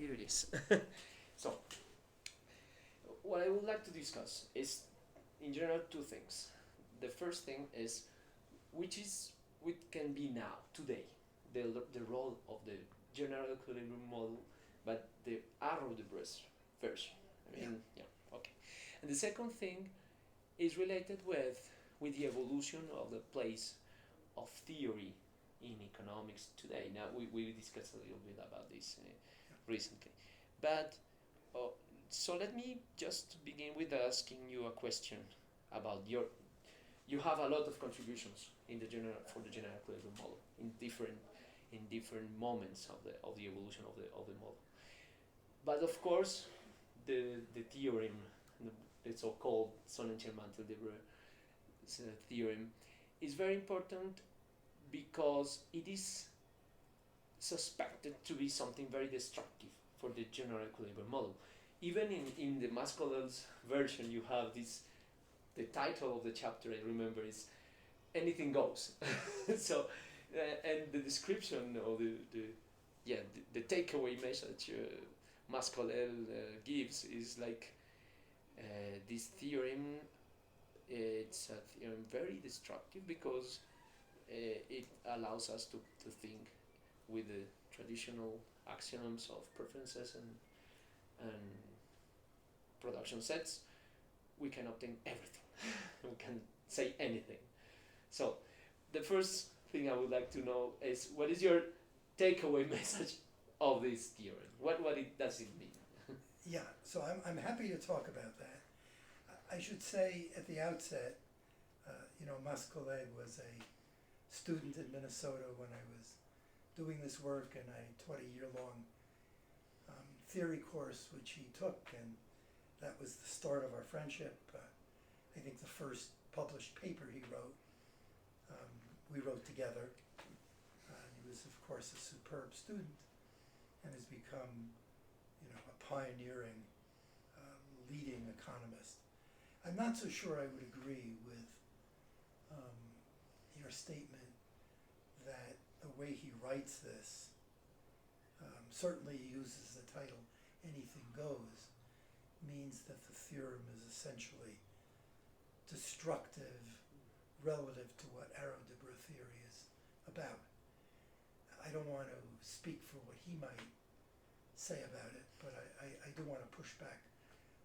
here it is. So, what I would like to discuss is, in general, two things. The first thing is which can be now, today, the role of the general equilibrium model, but the Arrow-Debreuil version. I mean, yeah, okay. And the second thing is related with the evolution of the place of theory in economics today. Now, we discussed a little bit about this recently. But, so let me just begin with asking you a question about you have a lot of contributions in the for the general equilibrium model in different moments of the evolution of the model. But of course, the theorem, the so-called Sonnenschein-Mantel-Debreuil theorem, is very important because it is suspected to be something very destructive for the general equilibrium model. Even in the Mascolel's version, you have this. The title of the chapter, I remember, is "Anything Goes." So, and the description of the takeaway message Mascolel gives is like this theorem. It's a theorem very destructive because it allows us to think with the traditional axioms of preferences and production sets. We can obtain everything. We can say anything. So the first thing I would like to know is, what is your takeaway message of this theorem? What does it mean? Yeah, so I'm happy to talk about that. I should say at the outset, Mascolet was a student in Minnesota when I was doing this work, and I taught a year-long theory course which he took, and that was the start of our friendship. I think the first published paper he wrote, we wrote together. He was, of course, a superb student and has become, a pioneering, leading economist. I'm not so sure I would agree with your statement that the way he writes this, certainly he uses the title "Anything Goes," means that the theorem is essentially destructive relative to what Arrow-Debreuil theory is about. I don't want to speak for what he might say about it, but I do want to push back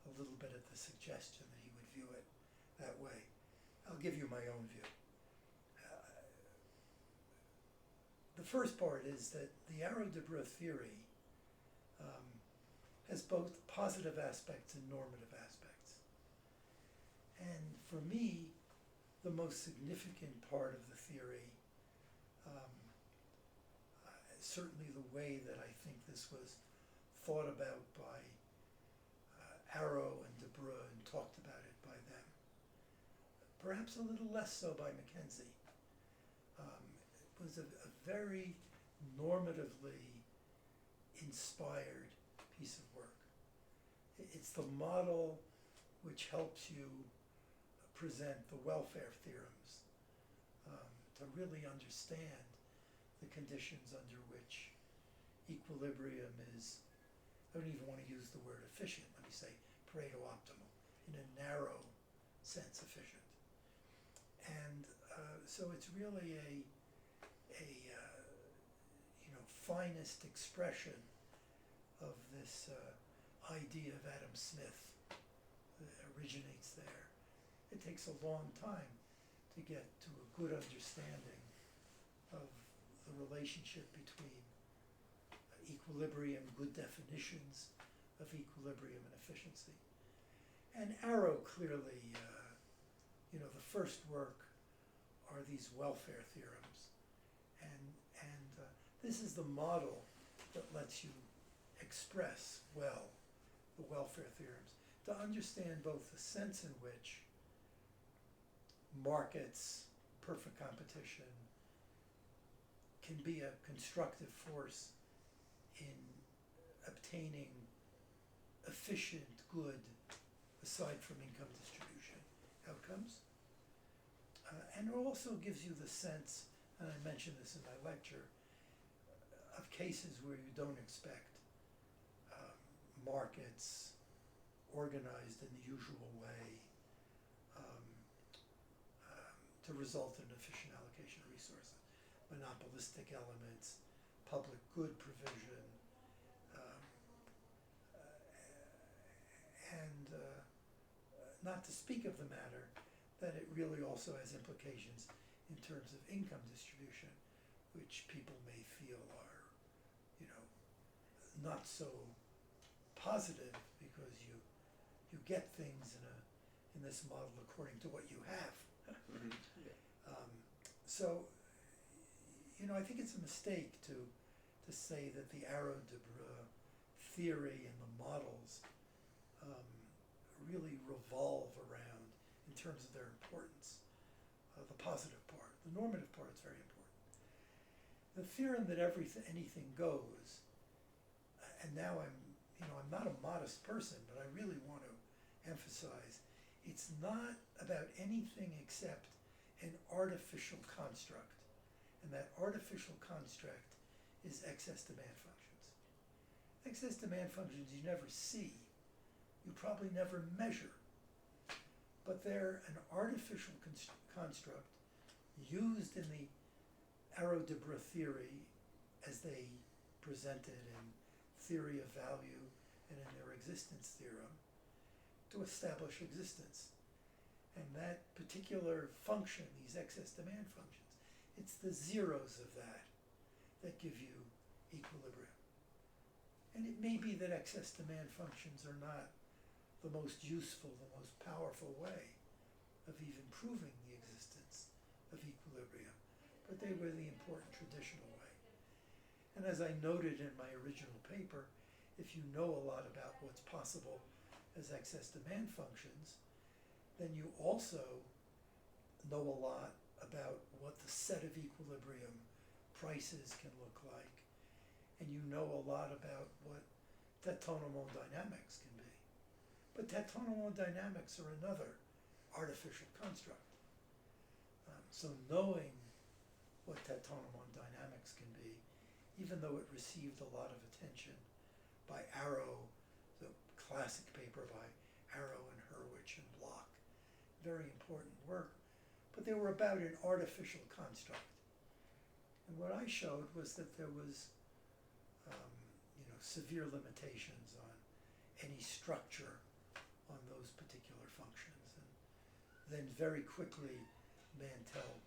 a little bit at the suggestion that he would view it that way. I'll give you my own view. The first part is that the Arrow-Debreuil theory has both positive aspects and normative aspects. And for me, the most significant part of the theory, certainly the way that I think this was thought about by Arrow and Debreuil and talked about it by them, perhaps a little less so by Mackenzie. It was a very normatively inspired piece of work. It's the model which helps you present the welfare theorems to really understand the conditions under which equilibrium is, I don't even want to use the word efficient, let me say Pareto optimal, in a narrow sense efficient. And so it's really a finest expression of this idea of Adam Smith that originates there. It takes a long time to get to a good understanding of the relationship between equilibrium, good definitions of equilibrium and efficiency. And Arrow clearly, the first work are these welfare theorems. And this is the model that lets you express well the welfare theorems, to understand both the sense in which markets, perfect competition, can be a constructive force in obtaining efficient good, aside from income distribution outcomes. And it also gives you the sense, and I mentioned this in my lecture, of cases where you don't expect markets organized in the usual way to result in efficient allocation of resources. Monopolistic elements, public good provision, and not to speak of the matter that it really also has implications in terms of income distribution, which people may feel are, not so positive because you get things in this model according to what you have. Mm-hmm. Yeah. So, I think it's a mistake to say that the Arrow-Debreu theory and the models really revolve around, in terms of their importance, the positive part. The normative part is very important. The theorem that anything goes, and now I'm not a modest person, but I really want to emphasize, it's not about anything except an artificial construct. And that artificial construct is excess demand functions. Excess demand functions you never see, you probably never measure, but they're an artificial construct used in the Arrow-Debreu theory as they presented in theory of value and in their existence theorem to establish existence. And that particular function, these excess demand functions, it's the zeros of that give you equilibrium. And it may be that excess demand functions are not the most useful, the most powerful way of even proving the existence of equilibrium, but they were the important traditional way. And as I noted in my original paper, if you know a lot about what's possible as excess demand functions, then you also know a lot about what the set of equilibrium prices can look like, and you know a lot about what tetonomal dynamics can be. But tetonomal dynamics are another artificial construct. So knowing what tetonomal dynamics can be, even though it received a lot of attention by Arrow, the classic paper by Arrow and Hurwitz and Bloch, very important work, but they were about an artificial construct. And what I showed was that there was severe limitations on any structure on those particular functions. And then very quickly, Mantell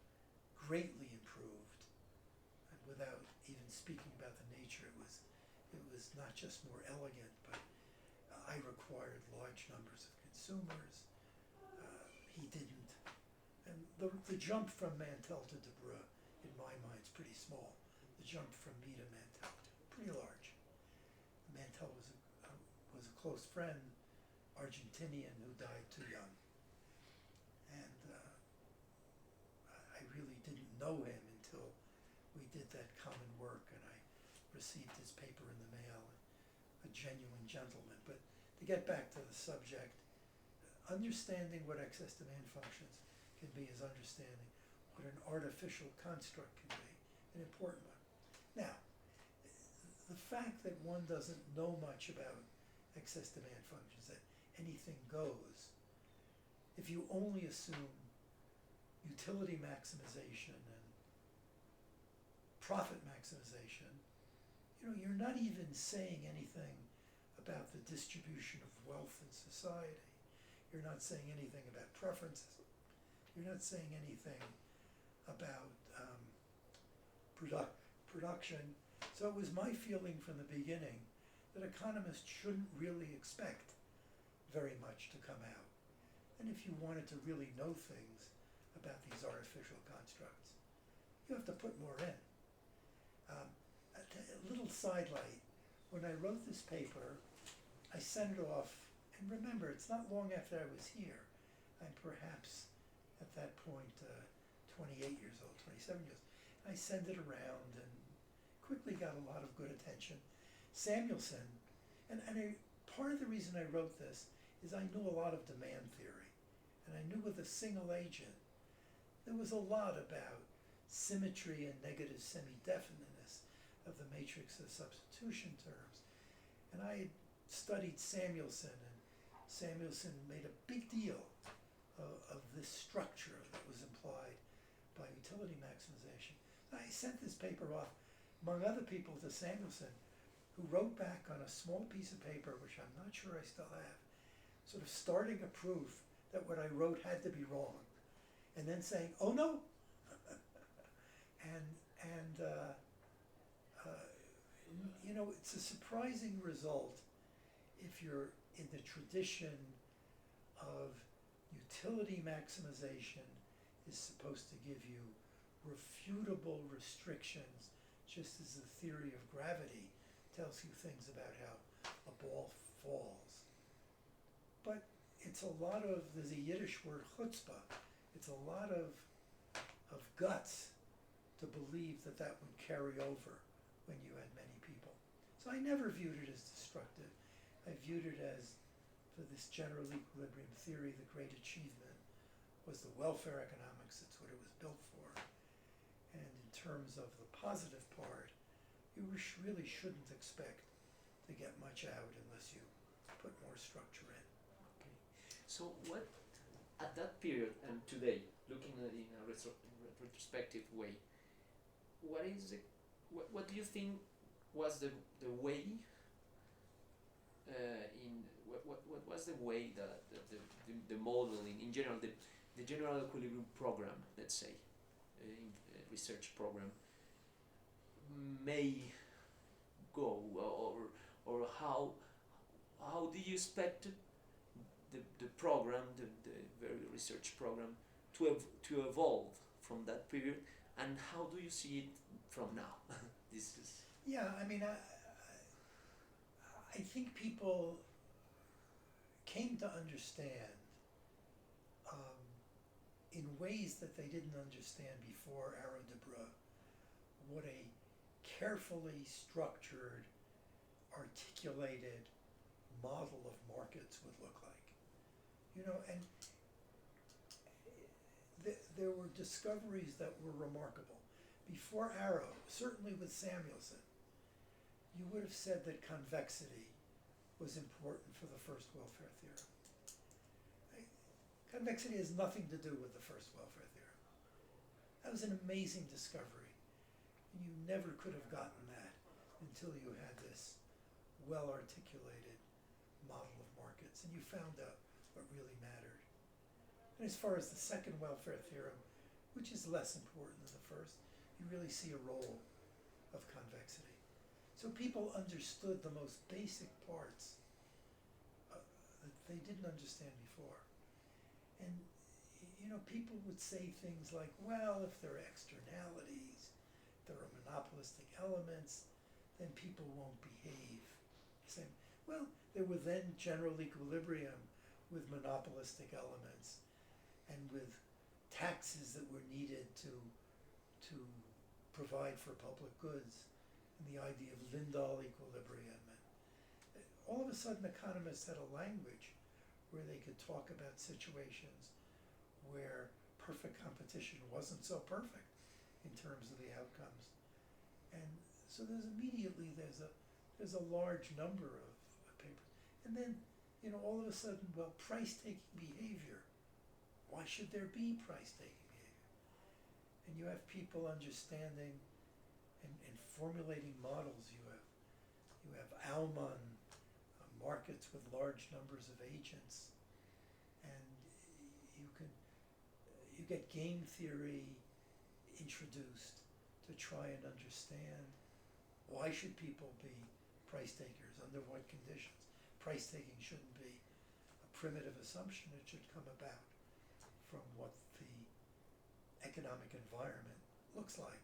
greatly improved, and without even speaking about the nature, it was not just more elegant, but I required large numbers of consumers. He didn't. And the jump from Mantell to Debreu, in my mind, is pretty small. The jump from me to Mantell, pretty large. Mantell was a close friend, Argentinian, who died too young. And I really didn't know him until we did that common work and I received his paper in the mail, a genuine gentleman. But to get back to the subject, understanding what excess demand functions can be is understanding what an artificial construct can be, an important one. Now, the fact that one doesn't know much about excess demand functions, that anything goes, if you only assume utility maximization and profit maximization, you're not even saying anything about the distribution of wealth in society. You're not saying anything about preferences. You're not saying anything about production. So it was my feeling from the beginning that economists shouldn't really expect very much to come out. And if you wanted to really know things about these artificial constructs, you have to put more in. A little sidelight, when I wrote this paper, I sent it off, and remember, it's not long after I was here. I'm perhaps at that point 28 years old, 27 years. I sent it around and quickly got a lot of good attention. Samuelson, and part of the reason I wrote this is I knew a lot of demand theory, and I knew with a single agent there was a lot about symmetry and negative semi-definiteness of the matrix of substitution terms. And I had studied Samuelson, and Samuelson made a big deal of this structure that was implied by utility maximization. I sent this paper off, among other people, to Samuelson, who wrote back on a small piece of paper, which I'm not sure I still have, sort of starting a proof that what I wrote had to be wrong, and then saying, "Oh no," and you know, it's a surprising result if you're in the tradition of utility maximization is supposed to give you refutable restrictions, just as the theory of gravity tells you things about how a ball falls. But it's a lot of, there's a Yiddish word, chutzpah. It's a lot of guts to believe that that would carry over when you had many people. So I never viewed it as destructive. I viewed it as, for this general equilibrium theory, the great achievement was the welfare economics. That's what it was built for. And in terms of the positive part, you really shouldn't expect to get much out unless you put more structure in. Okay. So what, at that period and today, looking at it in a retrospective way, what do you think was the way what was the way that the model in general, the general equilibrium program, let's say, research program, may go, or how do you expect the program, the very research program, to evolve from that period, and how do you see it from now? This is Yeah, I mean, I think people came to understand in ways that they didn't understand before Arrow-Debreu what a carefully structured, articulated model of markets would look like. You know, and there were discoveries that were remarkable. Before Arrow, certainly with Samuelson, you would have said that convexity was important for the first welfare theorem. Convexity has nothing to do with the first welfare theorem. That was an amazing discovery. And you never could have gotten that until you had this well-articulated model of markets, and you found out what really mattered. And as far as the second welfare theorem, which is less important than the first, you really see a role of convexity. So people understood the most basic parts that they didn't understand before. And you know, people would say things like, well, if there are externalities, there are monopolistic elements, then people won't behave. Saying, well, there were then general equilibrium with monopolistic elements and with taxes that were needed to provide for public goods, and the idea of Lindahl equilibrium. And all of a sudden, economists had a language where they could talk about situations where perfect competition wasn't so perfect in terms of the outcomes. And so there's a large number of papers. And then, you know, all of a sudden, well, price-taking behavior. Why should there be price-taking behavior? And you have people understanding and formulating models. You have Aumann, markets with large numbers of agents, and you get game theory introduced to try and understand why should people be price takers, under what conditions. Price taking shouldn't be a primitive assumption, it should come about from what the economic environment looks like.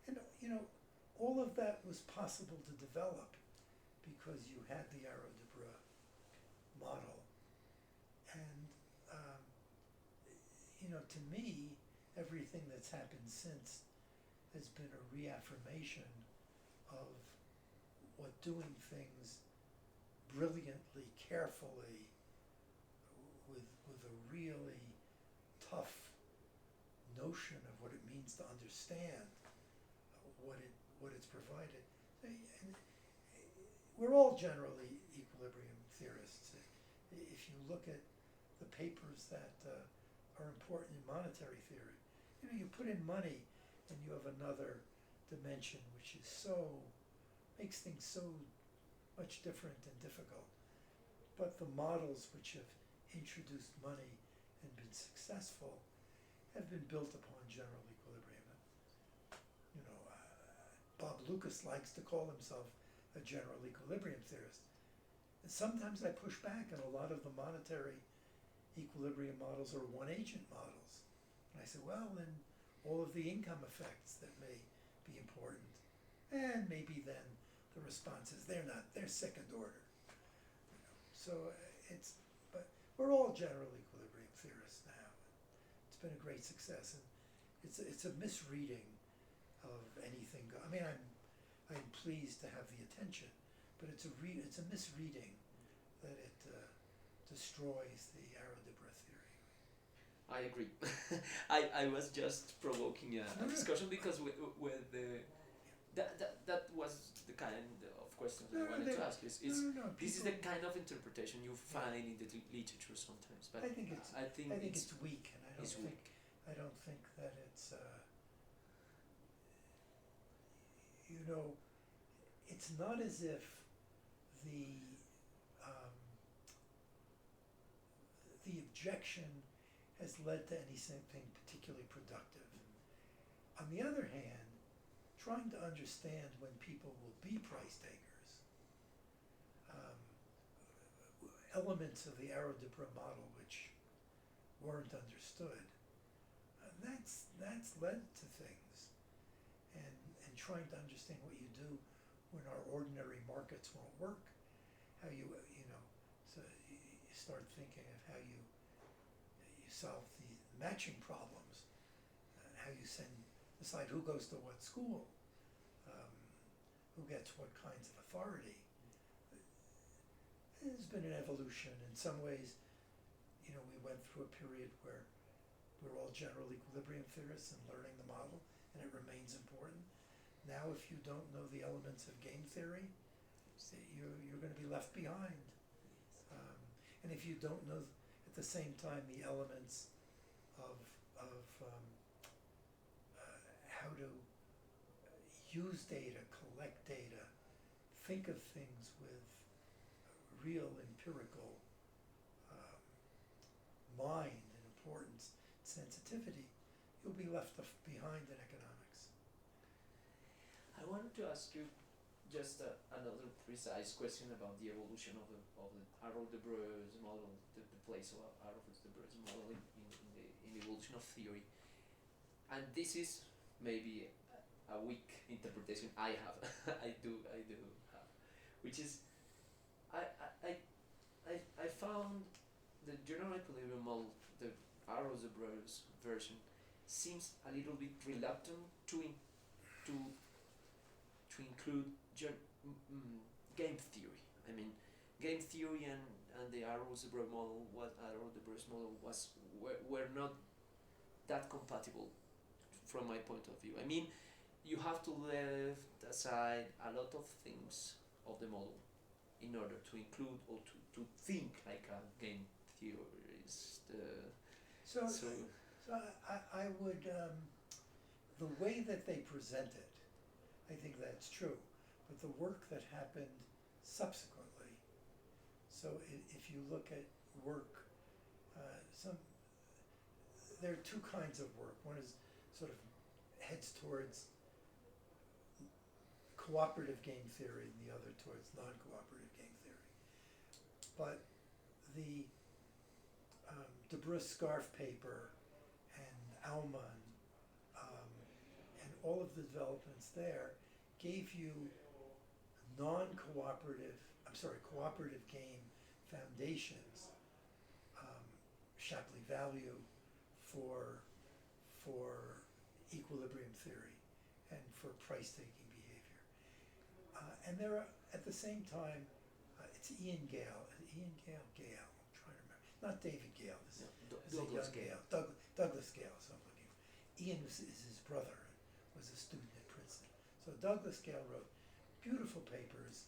And you know, all of that was possible to develop because you had the Arrow-Debreu model. And you know, to me, everything that's happened since has been a reaffirmation of what doing things brilliantly, carefully, with a really tough notion of what it means to understand what it's provided. And we're all generally equilibrium equilibrium theorists. If you look at the papers that are important in monetary theory, you put in money and you have another dimension which is makes things so much different and difficult. But the models which have introduced money and been successful have been built upon general equilibrium. Bob Lucas likes to call himself a general equilibrium theorist. And sometimes I push back, and a lot of the monetary equilibrium models are one-agent models. And I say, well, then all of the income effects that may be important, and maybe then the response is they're second order. But we're all general equilibrium theorists now. It's been a great success, and it's a misreading of anything. I'm pleased to have the attention, but it's a misreading that it destroys the Arrow-Debreu theory. I agree. I was just provoking a discussion because with the that was the kind of questions I wanted to ask. This is the kind of interpretation you find in the literature sometimes, but I think it's weak, and I don't think that it's it's not as if the objection has led to anything particularly productive. On the other hand, trying to understand when people will be price takers, elements of the Arrow-Debreu model which weren't understood, that's led to things, and trying to understand what you do when our ordinary markets won't work, how so you start thinking of how you solve the matching problems, how you decide who goes to what school, who gets what kinds of authority. There's been an evolution. In some ways, we went through a period where we're all general equilibrium theorists and learning the model, and it remains important. Now, if you don't know the elements of game theory, you're going to be left behind. And if you don't know at the same time the elements of how to use data, collect data, think of things with real empirical mind and importance, sensitivity, you'll be left behind in economics. I wanted to ask you just another precise question about the evolution of the Arrow-Debreu's model, the place of Arrow-Debreu's model in the evolution of theory. And this is maybe a weak interpretation I have. I do have, which is I found the general equilibrium model, the Arrow-Debreu's version, seems a little bit reluctant to include game theory. I mean, game theory and the Arrow-Debreu model, Arrow-Debreu's model were not that compatible from my point of view. I mean, you have to leave aside a lot of things of the model in order to include or to think like a game theorist. So I would, the way that they present it, I think that's true, but the work that happened subsequently, so if you look at work, there are two kinds of work. One is sort of heads towards cooperative game theory and the other towards non-cooperative game theory. But the Debreu scarf paper and Aumann and all of the developments there gave you cooperative game foundations, Shapley value for equilibrium theory and for price-taking behavior. And there are, at the same time, it's Ian Gale, I'm trying to remember, not David Gale, this is Douglas Gale. Douglas Gale, so I'm looking. Ian is his brother and was a student at Princeton. So Douglas Gale wrote beautiful papers.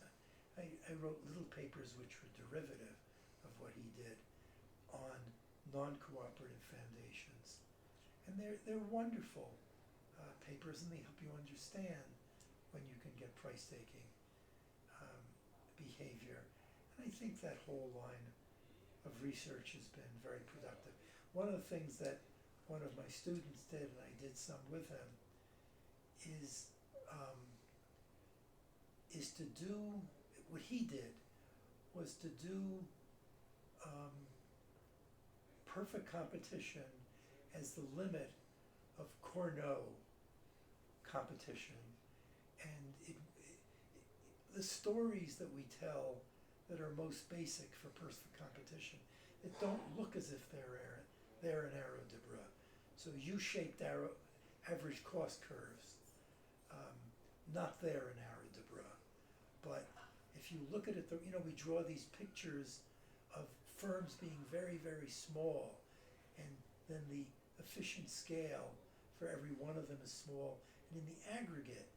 I wrote little papers which were derivative of what he did on non-cooperative foundations. And they're wonderful papers, and they help you understand when you can get price-taking behavior. And I think that whole line of research has been very productive. One of the things that one of my students did, and I did some with him, is to do, what he did was to do perfect competition as the limit of Cournot competition. And the stories that we tell that are most basic for perfect competition, that don't look as if they're an arrow de Breu. So U-shaped average cost curves, not there in arrow de Breu. But if you look at it, we draw these pictures of firms being very, very small, and then the efficient scale for every one of them is small, and in the aggregate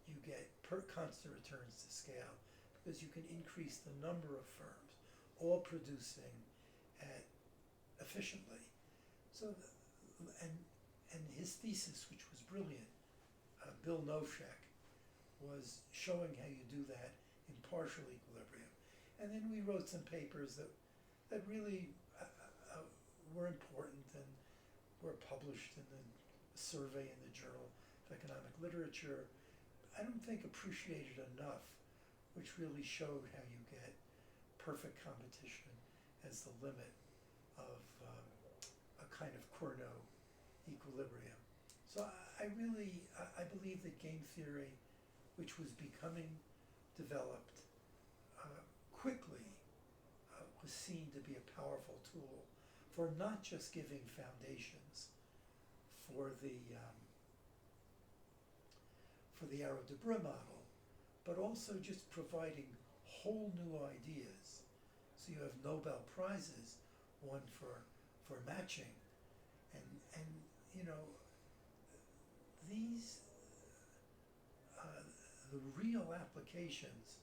you get constant returns to scale, because you can increase the number of firms all producing efficiently. So, and his thesis, which was brilliant, Bill Novshek, was showing how you do that in partial equilibrium. And then we wrote some papers that really were important and were published in the survey in the Journal of Economic Literature. I don't think appreciated enough, which really showed how you get perfect competition as the limit of a kind of Cournot equilibrium. So I believe that game theory, which was becoming developed quickly, was seen to be a powerful tool for not just giving foundations for the arrow de Breu model, but also just providing whole new ideas. So you have Nobel Prizes won for matching, and these the real applications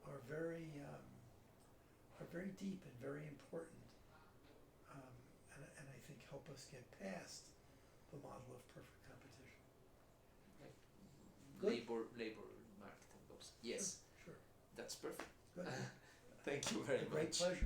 are very deep and very important, and I think help us get past the model of perfect competition. Labor market and those. Yes. Sure. That's perfect. Good. Thank you very much. Great pleasure.